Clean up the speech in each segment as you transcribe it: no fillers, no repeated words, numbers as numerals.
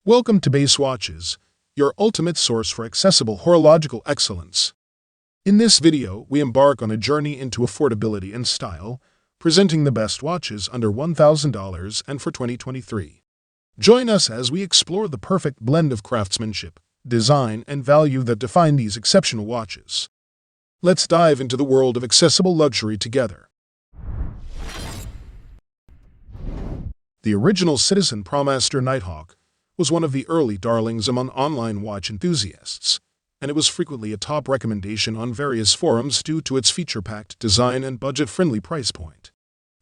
Welcome to Base Watches, your ultimate source for accessible horological excellence. In this video, we embark on a journey into affordability and style, presenting the best watches under $1,000 and for 2023. Join us as we explore the perfect blend of craftsmanship, design, and value that define these exceptional watches. Let's dive into the world of accessible luxury together. The original Citizen ProMaster Nighthawk was one of the early darlings among online watch enthusiasts, and it was frequently a top recommendation on various forums due to its feature-packed design and budget-friendly price point.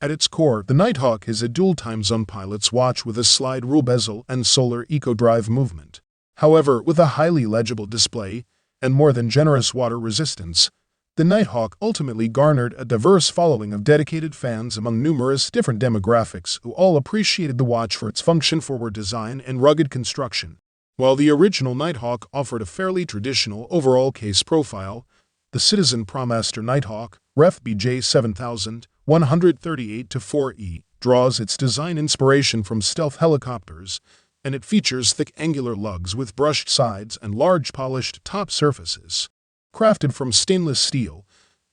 At its core, the Nighthawk is a dual time zone pilot's watch with a slide rule bezel and solar eco-drive movement. However, with a highly legible display and more than generous water resistance, the Nighthawk ultimately garnered a diverse following of dedicated fans among numerous different demographics who all appreciated the watch for its function-forward design and rugged construction. While the original Nighthawk offered a fairly traditional overall case profile, the Citizen ProMaster Nighthawk, Ref BJ 7138-4E, draws its design inspiration from stealth helicopters, and it features thick angular lugs with brushed sides and large polished top surfaces. Crafted from stainless steel,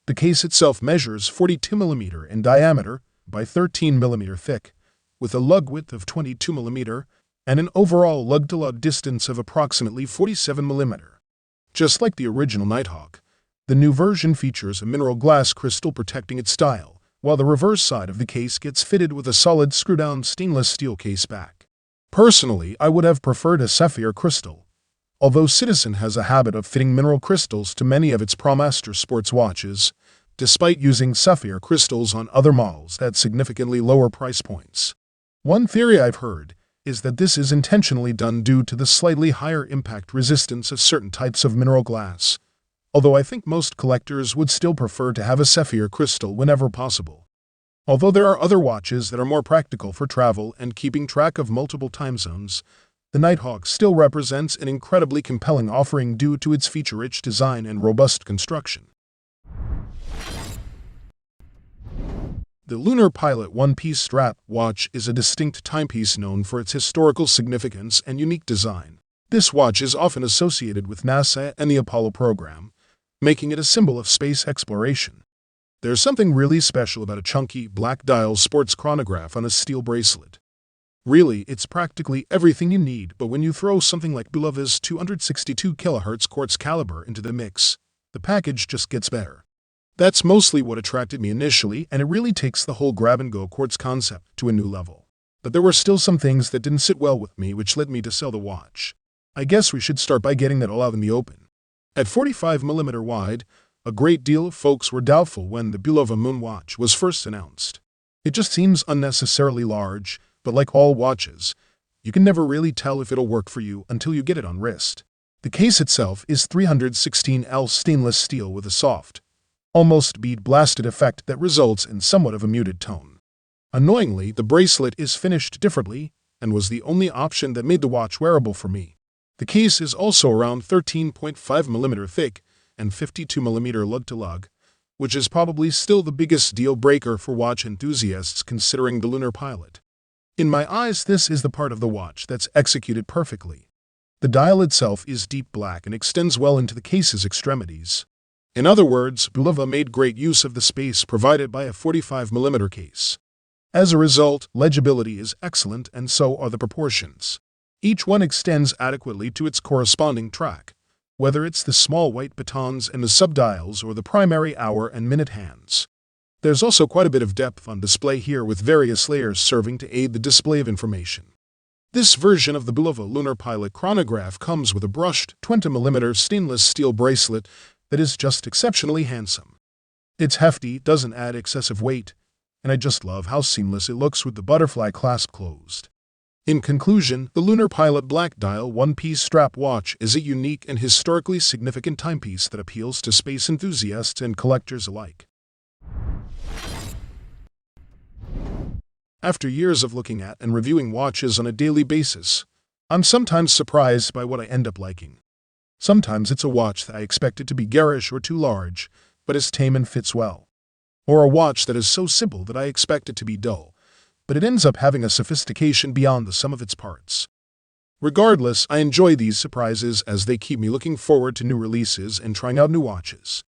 the case itself measures 42 mm in diameter by 13 mm thick, with a lug width of 22 mm and an overall lug-to-lug distance of approximately 47 mm. Just like the original Nighthawk, the new version features a mineral glass crystal protecting its dial, while the reverse side of the case gets fitted with a solid screw-down stainless steel case back. Personally, I would have preferred a sapphire crystal, although Citizen has a habit of fitting mineral crystals to many of its ProMaster sports watches, despite using sapphire crystals on other models at significantly lower price points. One theory I've heard is that this is intentionally done due to the slightly higher impact resistance of certain types of mineral glass, although I think most collectors would still prefer to have a sapphire crystal whenever possible. Although there are other watches that are more practical for travel and keeping track of multiple time zones, the Nighthawk still represents an incredibly compelling offering due to its feature-rich design and robust construction. The Lunar Pilot one-piece strap watch is a distinct timepiece known for its historical significance and unique design. This watch is often associated with NASA and the Apollo program, making it a symbol of space exploration. There's something really special about a chunky, black dial sports chronograph on a steel bracelet. Really, it's practically everything you need, but when you throw something like Bulova's 262 kHz quartz caliber into the mix, the package just gets better. That's mostly what attracted me initially, and it really takes the whole grab-and-go quartz concept to a new level. But there were still some things that didn't sit well with me, which led me to sell the watch. I guess we should start by getting that all out in the open. At 45 mm wide, a great deal of folks were doubtful when the Bulova Moon watch was first announced. It just seems unnecessarily large, but like all watches, you can never really tell if it'll work for you until you get it on wrist. The case itself is 316L stainless steel with a soft, almost bead-blasted effect that results in somewhat of a muted tone. Annoyingly, the bracelet is finished differently and was the only option that made the watch wearable for me. The case is also around 13.5 mm thick and 52 mm lug-to-lug, which is probably still the biggest deal-breaker for watch enthusiasts considering the Lunar Pilot. In my eyes, this is the part of the watch that's executed perfectly. The dial itself is deep black and extends well into the case's extremities. In other words, Bulova made great use of the space provided by a 45 mm case. As a result, legibility is excellent and so are the proportions. Each one extends adequately to its corresponding track, whether it's the small white batons and the subdials or the primary hour and minute hands. There's also quite a bit of depth on display here with various layers serving to aid the display of information. This version of the Bulova Lunar Pilot chronograph comes with a brushed 20 mm stainless steel bracelet that is just exceptionally handsome. It's hefty, doesn't add excessive weight, and I just love how seamless it looks with the butterfly clasp closed. In conclusion, the Lunar Pilot Black Dial one-piece strap watch is a unique and historically significant timepiece that appeals to space enthusiasts and collectors alike. After years of looking at and reviewing watches on a daily basis, I'm sometimes surprised by what I end up liking. Sometimes it's a watch that I expected to be garish or too large, but is tame and fits well. Or a watch that is so simple that I expect it to be dull, but it ends up having a sophistication beyond the sum of its parts. Regardless, I enjoy these surprises as they keep me looking forward to new releases and trying out new watches.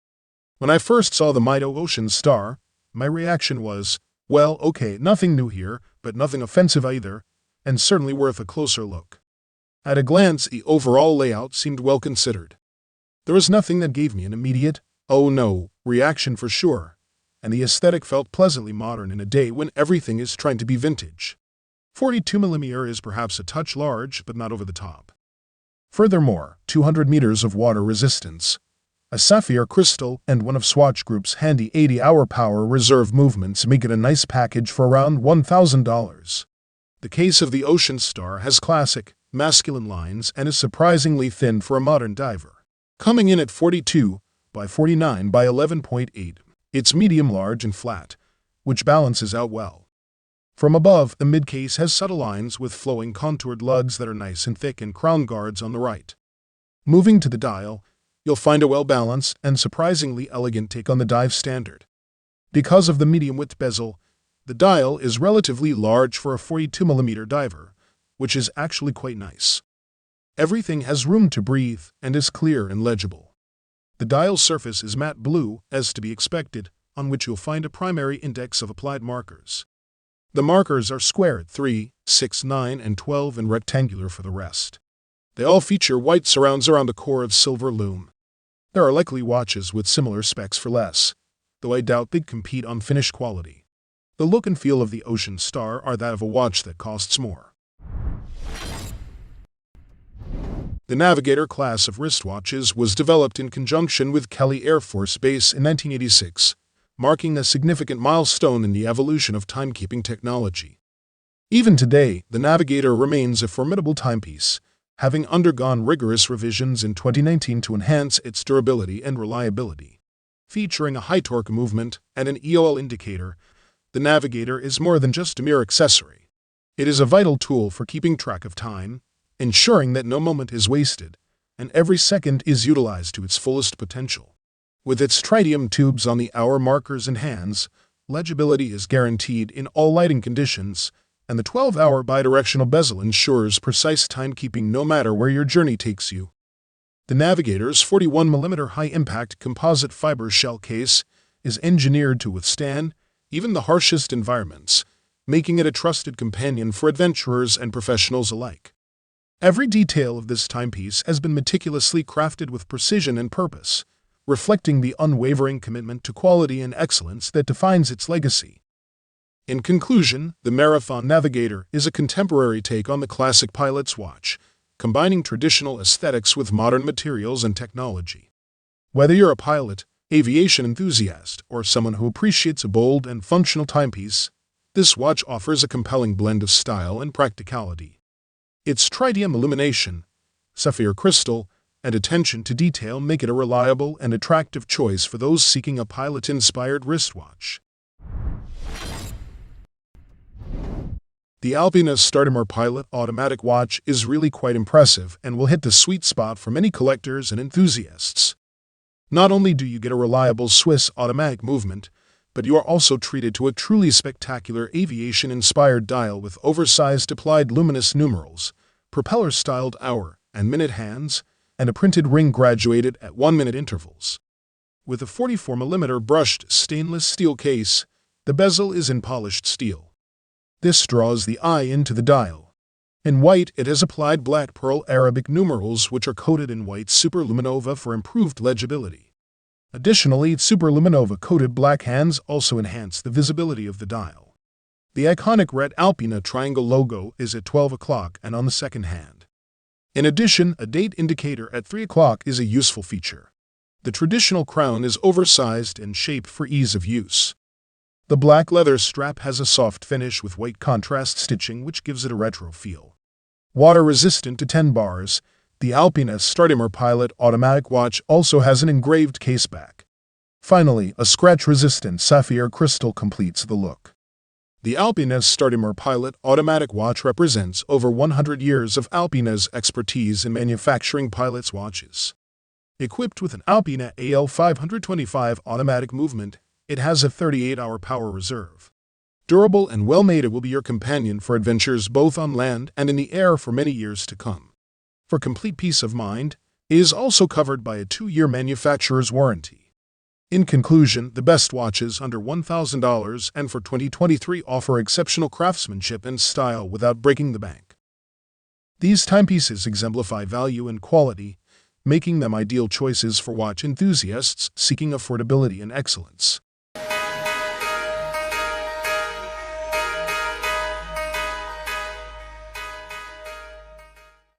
When I first saw the MIDO Ocean Star, my reaction was, well, okay, nothing new here, but nothing offensive either, and certainly worth a closer look. At a glance, the overall layout seemed well considered. There was nothing that gave me an immediate, oh no, reaction for sure, and the aesthetic felt pleasantly modern in a day when everything is trying to be vintage. 42mm is perhaps a touch large, but not over the top. Furthermore, 200 meters of water resistance, a sapphire crystal, and one of Swatch Group's handy 80-hour power reserve movements make it a nice package for around $1,000. The case of the Ocean Star has classic, masculine lines and is surprisingly thin for a modern diver. Coming in at 42 by 49 by 11.8, it's medium-large and flat, which balances out well. From above, the mid-case has subtle lines with flowing contoured lugs that are nice and thick and crown guards on the right. Moving to the dial, you'll find a well-balanced and surprisingly elegant take on the dive standard. Because of the medium-width bezel, the dial is relatively large for a 42mm diver, which is actually quite nice. Everything has room to breathe and is clear and legible. The dial surface is matte blue, as to be expected, on which you'll find a primary index of applied markers. The markers are square at 3, 6, 9, and 12 and rectangular for the rest. They all feature white surrounds around a core of silver lume. There are likely watches with similar specs for less, though I doubt they'd compete on finish quality. The look and feel of the Ocean Star are that of a watch that costs more. The Navigator class of wristwatches was developed in conjunction with Kelly Air Force Base in 1986, marking a significant milestone in the evolution of timekeeping technology. Even today, the Navigator remains a formidable timepiece, having undergone rigorous revisions in 2019 to enhance its durability and reliability. Featuring a high-torque movement and an EOL indicator, the Navigator is more than just a mere accessory. It is a vital tool for keeping track of time, ensuring that no moment is wasted, and every second is utilized to its fullest potential. With its tritium tubes on the hour markers and hands, legibility is guaranteed in all lighting conditions, and the 12-hour bidirectional bezel ensures precise timekeeping no matter where your journey takes you. The Navigator's 41mm high-impact composite fiber shell case is engineered to withstand even the harshest environments, making it a trusted companion for adventurers and professionals alike. Every detail of this timepiece has been meticulously crafted with precision and purpose, reflecting the unwavering commitment to quality and excellence that defines its legacy. In conclusion, the Marathon Navigator is a contemporary take on the classic pilot's watch, combining traditional aesthetics with modern materials and technology. Whether you're a pilot, aviation enthusiast, or someone who appreciates a bold and functional timepiece, this watch offers a compelling blend of style and practicality. Its tritium illumination, sapphire crystal, and attention to detail make it a reliable and attractive choice for those seeking a pilot-inspired wristwatch. The Alpena Startimer Pilot automatic watch is really quite impressive and will hit the sweet spot for many collectors and enthusiasts. Not only do you get a reliable Swiss automatic movement, but you are also treated to a truly spectacular aviation-inspired dial with oversized applied luminous numerals, propeller-styled hour and minute hands, and a printed ring graduated at 1-minute intervals. With a 44mm brushed stainless steel case, the bezel is in polished steel. This draws the eye into the dial. In white, it has applied black pearl Arabic numerals which are coated in white superluminova for improved legibility. Additionally, superluminova-coated black hands also enhance the visibility of the dial. The iconic red Alpena triangle logo is at 12 o'clock and on the second hand. In addition, a date indicator at 3 o'clock is a useful feature. The traditional crown is oversized and shaped for ease of use. The black leather strap has a soft finish with white contrast stitching which gives it a retro feel. Water-resistant to 10 bars, the Alpena Startimer Pilot automatic watch also has an engraved caseback. Finally, a scratch-resistant sapphire crystal completes the look. The Alpena Startimer Pilot automatic watch represents over 100 years of Alpena's expertise in manufacturing pilots' watches. Equipped with an Alpena AL525 automatic movement, it has a 38-hour power reserve. Durable and well-made, it will be your companion for adventures both on land and in the air for many years to come. For complete peace of mind, it is also covered by a 2-year manufacturer's warranty. In conclusion, the best watches under $1,000 and for 2023 offer exceptional craftsmanship and style without breaking the bank. These timepieces exemplify value and quality, making them ideal choices for watch enthusiasts seeking affordability and excellence.